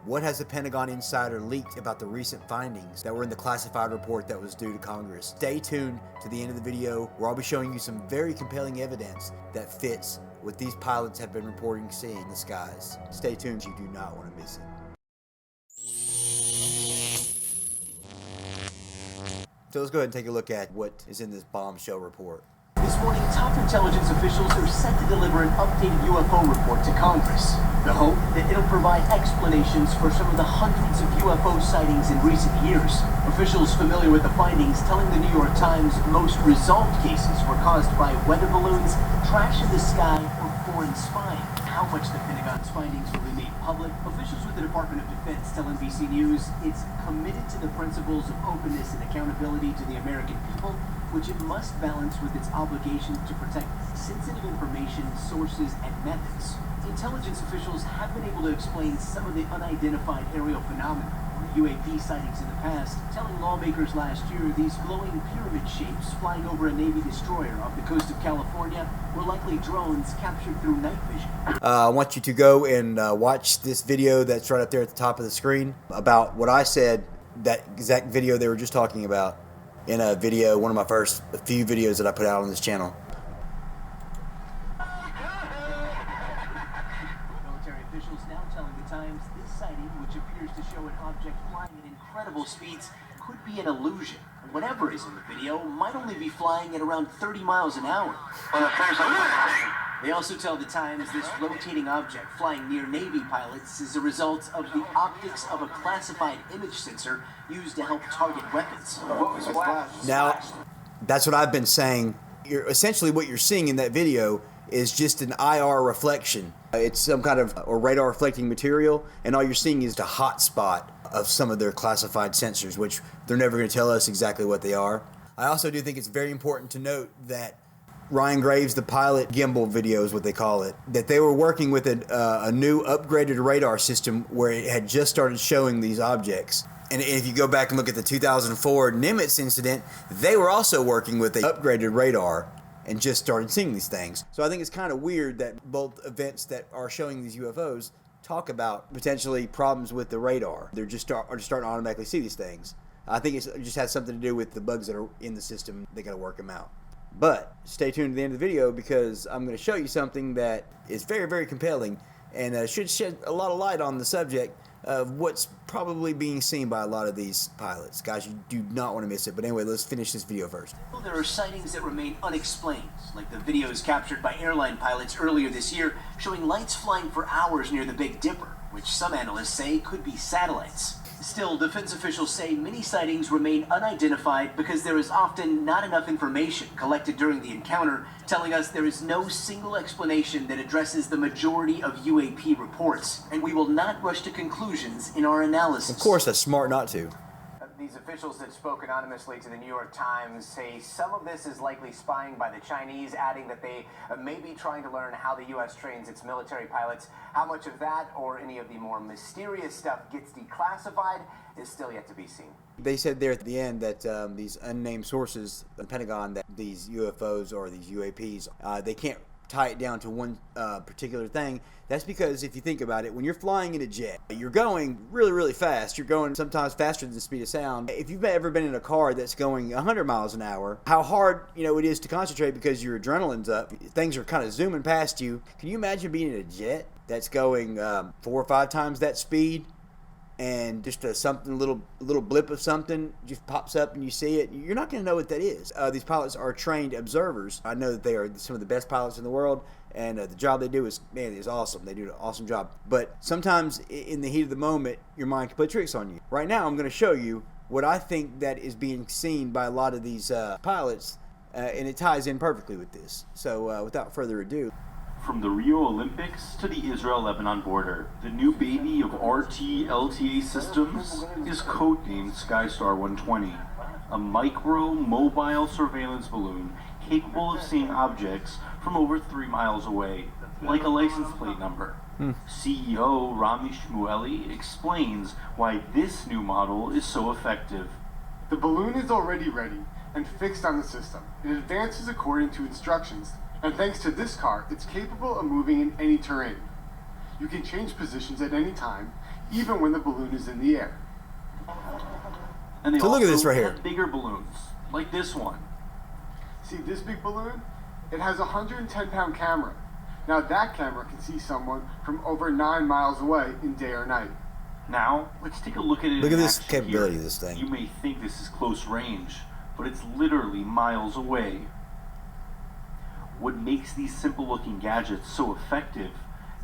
What has the Pentagon insider leaked about the recent findings that were in the classified report that was due to Congress? Stay tuned to the end of the video where I'll be showing you some very compelling evidence that fits what these pilots have been reporting seeing in the skies. Stay tuned, you do not want to miss it. So let's go ahead and take a look at what is in this bombshell report. This morning, top intelligence officials are set to deliver an updated UFO report to Congress. The hope that it'll provide explanations for some of the hundreds of UFO sightings in recent years. Officials familiar with the findings telling the New York Times most resolved cases were caused by weather balloons, trash in the sky, or foreign spying. How much the Pentagon's findings will be made public, officials with the Department of Defense tell NBC News it's committed to the principles of openness and accountability to the American people, which it must balance with its obligation to protect sensitive information, sources, and methods. Intelligence officials have been able to explain some of the unidentified aerial phenomena, or UAP sightings in the past, telling lawmakers last year these glowing pyramid shapes flying over a Navy destroyer off the coast of California were likely drones captured through night vision. I want you to go and watch this video that's right up there at the top of the screen about what I said, that exact video they were just talking about, in a video, one of my first few videos that I put out on this channel. Military officials now telling the Times this sighting, which appears to show an object flying at incredible speeds, could be an illusion. Whatever is in the video might only be flying at around 30 miles an hour. They also tell the Times this rotating object flying near Navy pilots is a result of the optics of a classified image sensor used to help target weapons. Now, that's what I've been saying. Essentially what you're seeing in that video is just an IR reflection. It's some kind of or radar reflecting material, and all you're seeing is the hot spot of some of their classified sensors, which they're never going to tell us exactly what they are. I also do think it's very important to note that Ryan Graves, the pilot gimbal video is what they call it, that they were working with a new upgraded radar system where it had just started showing these objects. And if you go back and look at the 2004 Nimitz incident, they were also working with an upgraded radar and just started seeing these things. So I think it's kind of weird that both events that are showing these UFOs talk about potentially problems with the radar. They're just starting to automatically see these things. I think it just has something to do with the bugs that are in the system. They got to work them out. But stay tuned to the end of the video because I'm going to show you something that is very, very compelling and should shed a lot of light on the subject of what's probably being seen by a lot of these pilots. Guys, you do not want to miss it. But anyway, let's finish this video first. There are sightings that remain unexplained, like the videos captured by airline pilots earlier this year showing lights flying for hours near the Big Dipper, which some analysts say could be satellites. Still, defense officials say many sightings remain unidentified because there is often not enough information collected during the encounter, telling us there is no single explanation that addresses the majority of UAP reports, and we will not rush to conclusions in our analysis. Of course, that's smart not to. These officials that spoke anonymously to the New York Times say some of this is likely spying by the Chinese, adding that they may be trying to learn how the U.S. trains its military pilots. How much of that or any of the more mysterious stuff gets declassified is still yet to be seen. They said there at the end that these unnamed sources, the Pentagon, that these UFOs or these UAPs, they can't tie it down to one particular thing. That's because if you think about it, when you're flying in a jet, you're going really, really fast. You're going sometimes faster than the speed of sound. If you've ever been in a car that's going 100 miles an hour, how hard it is to concentrate because your adrenaline's up. Things are kind of zooming past you. Can you imagine being in a jet that's going 4 or 5 times that speed? And just a little blip of something just pops up and you see it, you're not going to know what that is. These pilots are trained observers. I know that they are some of the best pilots in the world, and the job they do is awesome. They do an awesome job. But sometimes in the heat of the moment, your mind can play tricks on you. Right now, I'm going to show you what I think that is being seen by a lot of these pilots, and it ties in perfectly with this. So without further ado. From the Rio Olympics to the Israel-Lebanon border, the new baby of RT-LTA Systems is codenamed SkyStar 120, a micro-mobile surveillance balloon capable of seeing objects from over 3 miles away, like a license plate number. CEO Rami Shmueli explains why this new model is so effective. The balloon is already ready and fixed on the system. It advances according to instructions. And thanks to this car, it's capable of moving in any terrain. You can change positions at any time, even when the balloon is in the air. And they So look at this also right here. have bigger balloons, like this one. See this big balloon? It has a 110-pound camera. Now that camera can see someone from over 9 miles away in day or night. Now, let's take a look at it. Look in at this action capability here. of this thing. You may think this is close range, but it's literally miles away. What makes these simple-looking gadgets so effective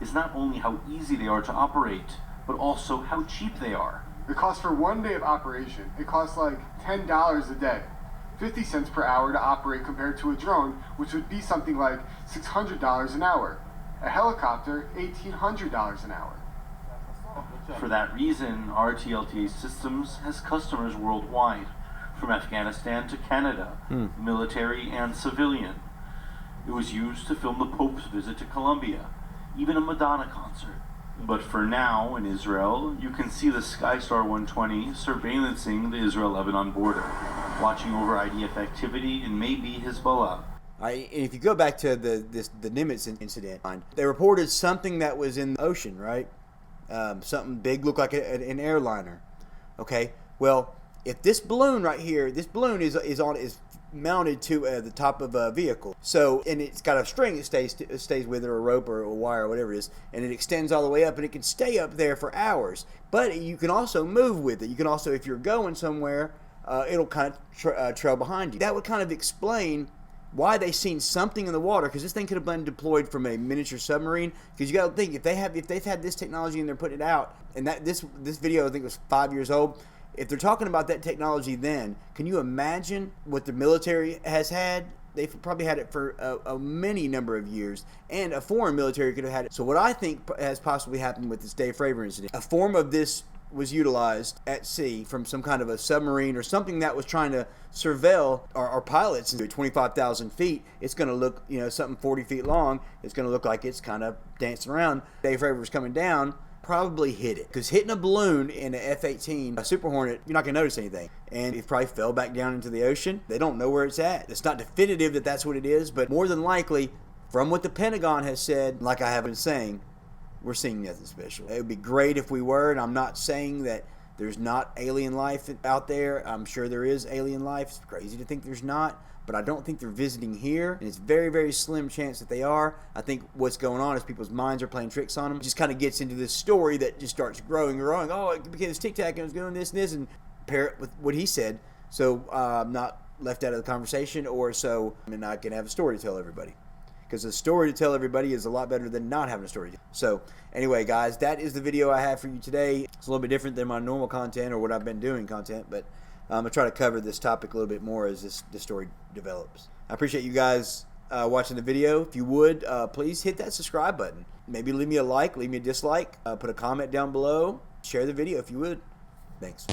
is not only how easy they are to operate, but also how cheap they are. The cost for 1 day of operation, it costs like $10 a day. 50 cents per hour to operate compared to a drone, which would be something like $600 an hour. A helicopter, $1,800 an hour. For that reason, RTLTA Systems has customers worldwide, from Afghanistan to Canada, military and civilian. It was used to film the Pope's visit to Colombia, even a Madonna concert. But for now, in Israel, you can see the SkyStar 120 surveillancing the Israel-Lebanon border, watching over IDF activity and maybe Hezbollah. And if you go back to the Nimitz incident, they reported something that was in the ocean, right? Something big, looked like an airliner. Okay, well, if this balloon right here, this balloon is mounted to the top of a vehicle. So, and it's got a string that stays with it, or a rope or a wire or whatever it is, and it extends all the way up, and it can stay up there for hours. But you can also move with it. You can also, if you're going somewhere, it'll kind of trail behind you. That would kind of explain why they seen something in the water, because this thing could have been deployed from a miniature submarine. Because you got to think, if they've had this technology and they're putting it out, and that this video I think was 5 years old. If they're talking about that technology then, can you imagine what the military has had? They've probably had it for a many number of years, and a foreign military could have had it. So what I think has possibly happened with this Dave Fravor incident, a form of this was utilized at sea from some kind of a submarine or something that was trying to surveil our pilots at 25,000 feet. It's going to look, something 40 feet long. It's going to look like it's kind of dancing around. Dave Fravor's coming down, probably hit it, because hitting a balloon in an F-18 a Super Hornet, you're not going to notice anything, and it probably fell back down into the ocean. They don't know where it's at. It's not definitive that that's what it is, but more than likely, from what the Pentagon has said, like I have been saying, we're seeing nothing special. It would be great if we were, and I'm not saying that there's not alien life out there. I'm sure there is alien life. It's crazy to think there's not, but I don't think they're visiting here, and it's very, very slim chance that they are. I think what's going on is people's minds are playing tricks on them. It just kind of gets into this story that just starts growing. Oh, it became this tic-tac, and it was doing this and this, and pair it with what he said, so I'm not left out of the conversation, or so I'm not going to have a story to tell everybody. Because a story to tell everybody is a lot better than not having a story. So anyway, guys, that is the video I have for you today. It's a little bit different than my normal content or what I've been doing content, but I'm going to try to cover this topic a little bit more as this story develops. I appreciate you guys watching the video. If you would, please hit that subscribe button. Maybe leave me a like, leave me a dislike, put a comment down below, share the video if you would. Thanks.